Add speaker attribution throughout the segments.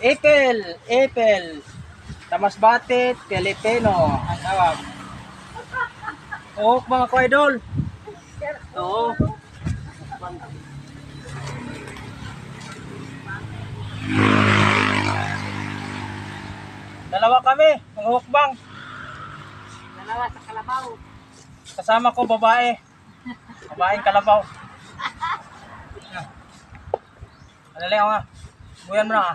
Speaker 1: Ipil. Tamasbate, Pilipino. Ang tawag. Oo, mga ka-idol. Oo. Dalawa kami, manghukbang.
Speaker 2: Dalawa sa kalabaw.
Speaker 1: Kasama ko babae. Babaeng kalabaw. Dali ako nga. Buyan mo na nga.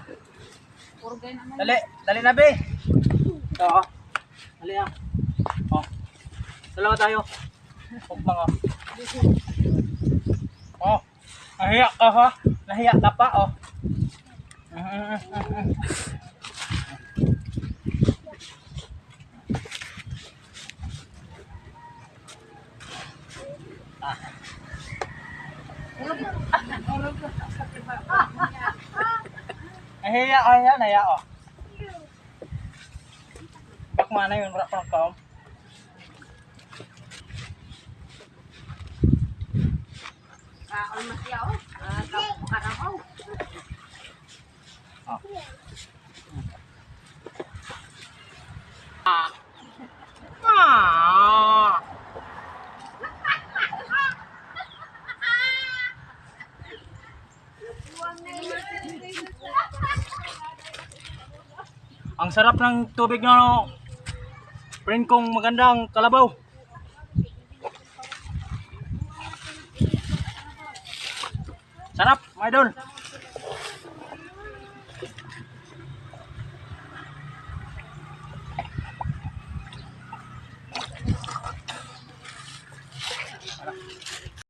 Speaker 2: Puro ganyan naman.
Speaker 1: Dali na be. Ito ako. Dali ah. Oh. Dalawa tayo. Hukbang oh. Oh. Nahiya ka ha. Nahiya ka pa oh. Nahiya ka yan. Nahiya oh. Bak mana yun. Wala pa ng kaom.
Speaker 2: Almas yaw. Karabaw.
Speaker 1: Oh. Ang sarap ng tubig na friend kong magandang kalabaw. Sarap, my idol.